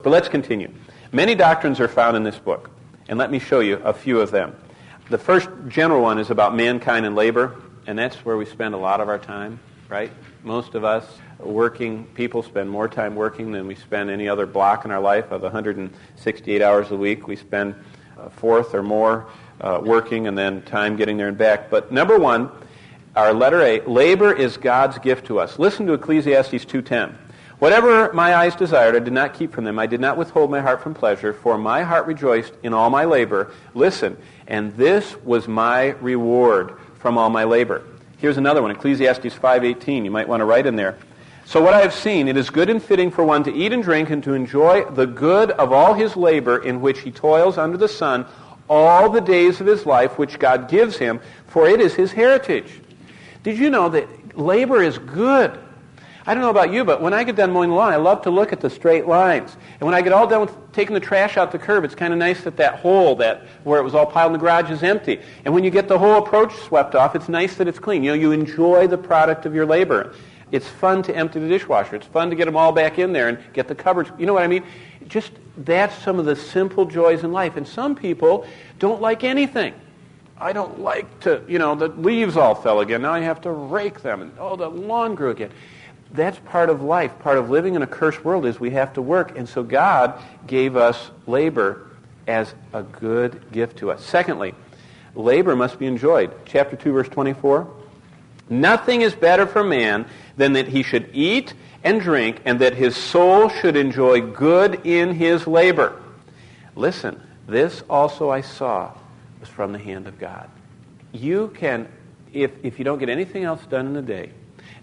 But let's continue. Many doctrines are found in this book, and let me show you a few of them. The first general one is about mankind and labor, and that's where we spend a lot of our time, right? Most of us working people spend more time working than we spend any other block in our life. Of 168 hours a week, we spend a fourth or more working and then time getting there and back. But number one, our letter A, labor is God's gift to us. Listen to Ecclesiastes 2:10. Whatever my eyes desired, I did not keep from them. I did not withhold my heart from pleasure, for my heart rejoiced in all my labor. Listen, and this was my reward from all my labor. Here's another one, Ecclesiastes 5:18. You might want to write in there. So what I have seen, it is good and fitting for one to eat and drink and to enjoy the good of all his labor in which he toils under the sun all the days of his life, which God gives him, for it is his heritage. Did you know that labor is good? I don't know about you, but when I get done mowing the lawn, I love to look at the straight lines. And when I get all done with taking the trash out the curb, it's kind of nice that that hole where it was all piled in the garage is empty. And when you get the whole approach swept off, it's nice that it's clean. You know, you enjoy the product of your labor. It's fun to empty the dishwasher. It's fun to get them all back in there and get the cupboards. You know what I mean? Just that's some of the simple joys in life. And some people don't like anything. I don't like to, the leaves all fell again. Now I have to rake them. And, the lawn grew again. That's part of life. Part of living in a cursed world is we have to work. And so God gave us labor as a good gift to us. Secondly, labor must be enjoyed. Chapter 2, verse 24. Nothing is better for man than that he should eat and drink, and that his soul should enjoy good in his labor. Listen, this also I saw was from the hand of God. You can, if you don't get anything else done in the day,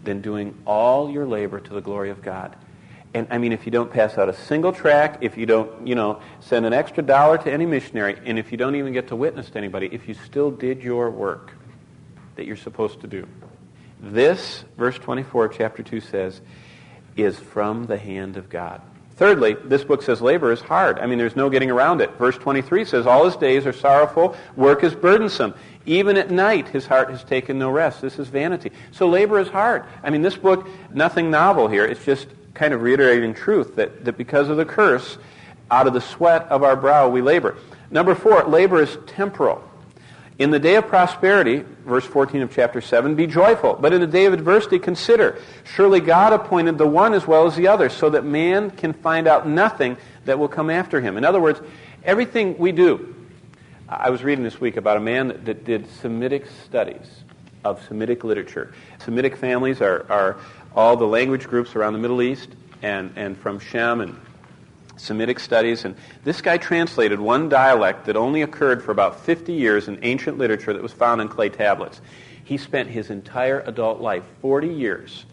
then doing all your labor to the glory of God. And I mean, if you don't pass out a single tract, if you don't, send an extra $1 to any missionary, and if you don't even get to witness to anybody, if you still did your work that you're supposed to do. This, verse 24 of chapter 2 says, is from the hand of God. Thirdly, this book says labor is hard. I mean, there's no getting around it. Verse 23 says, all his days are sorrowful, work is burdensome. Even at night, his heart has taken no rest. This is vanity. So labor is hard. I mean, this book, nothing novel here. It's just kind of reiterating truth that because of the curse, out of the sweat of our brow we labor. Number 4, labor is temporal. In the day of prosperity, verse 14 of chapter 7, be joyful. But in the day of adversity, consider. Surely God appointed the one as well as the other, so that man can find out nothing that will come after him. In other words, everything we do. I was reading this week about a man that did Semitic studies of Semitic literature. Semitic families are all the language groups around the Middle East and from Shem and Semitic studies. And this guy translated one dialect that only occurred for about 50 years in ancient literature that was found in clay tablets. He spent his entire adult life, 40 years,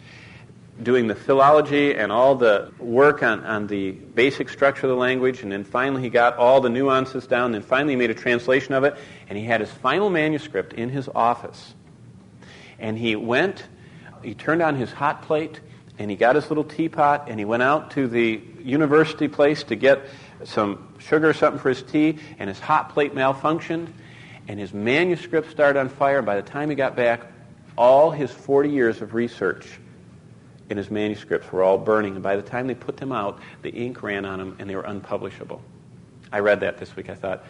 doing the philology and all the work on the basic structure of the language, and then finally he got all the nuances down, and finally he made a translation of it, and he had his final manuscript in his office. And he turned on his hot plate, and he got his little teapot, and he went out to the university place to get some sugar or something for his tea, and his hot plate malfunctioned, and his manuscript started on fire. By the time he got back, all his 40 years of research in his manuscripts were all burning, and by the time they put them out, the ink ran on them, and they were unpublishable. I read that this week. I thought,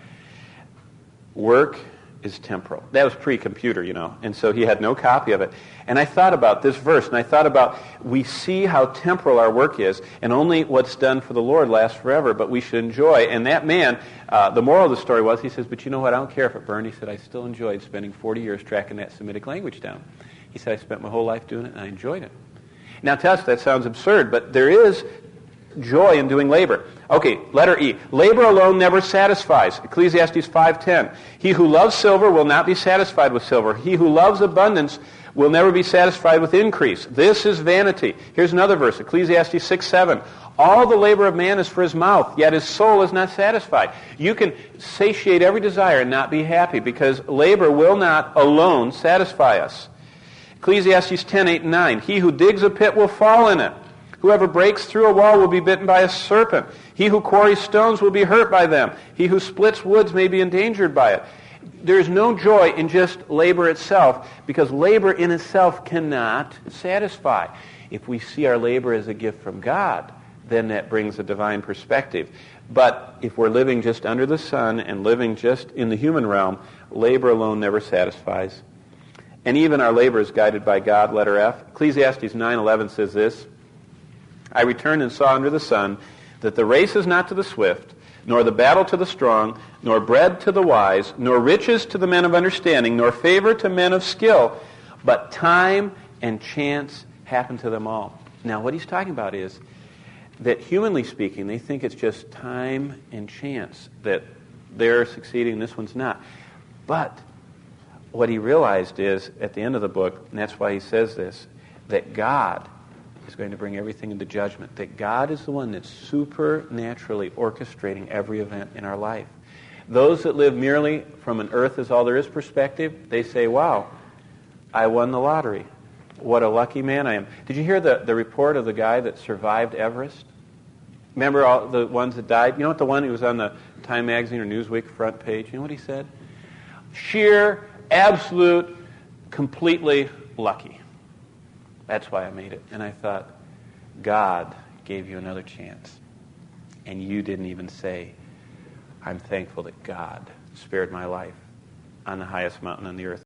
work is temporal. That was pre-computer, and so he had no copy of it. And I thought about this verse, and I thought about, we see how temporal our work is, and only what's done for the Lord lasts forever, but we should enjoy. And that man, the moral of the story was, he says, but you know what, I don't care if it burned. He said, I still enjoyed spending 40 years tracking that Semitic language down. He said, I spent my whole life doing it, and I enjoyed it. Now, to us, that sounds absurd, but there is joy in doing labor. Okay, letter E. Labor alone never satisfies. Ecclesiastes 5:10. He who loves silver will not be satisfied with silver. He who loves abundance will never be satisfied with increase. This is vanity. Here's another verse, Ecclesiastes 6:7. All the labor of man is for his mouth, yet his soul is not satisfied. You can satiate every desire and not be happy, because labor will not alone satisfy us. Ecclesiastes 10:8-9. He who digs a pit will fall in it. Whoever breaks through a wall will be bitten by a serpent. He who quarries stones will be hurt by them. He who splits woods may be endangered by it. There's no joy in just labor itself, because labor in itself cannot satisfy. If we see our labor as a gift from God, then that brings a divine perspective. But if we're living just under the sun and living just in the human realm, labor alone never satisfies. And even our labor is guided by God, letter F. Ecclesiastes 9:11 says this, I returned and saw under the sun that the race is not to the swift, nor the battle to the strong, nor bread to the wise, nor riches to the men of understanding, nor favor to men of skill, but time and chance happen to them all. Now, what he's talking about is that humanly speaking, they think it's just time and chance that they're succeeding, this one's not. But what he realized is, at the end of the book, and that's why he says this, that God is going to bring everything into judgment, that God is the one that's supernaturally orchestrating every event in our life. Those that live merely from an earth is all there is perspective, they say, wow, I won the lottery. What a lucky man I am. Did you hear the report of the guy that survived Everest? Remember all the ones that died? You know what, the one who was on the Time Magazine or Newsweek front page, you know what he said? Sheer, absolute, completely lucky. That's why I made it. And I thought, God gave you another chance. And you didn't even say, I'm thankful that God spared my life on the highest mountain on the earth.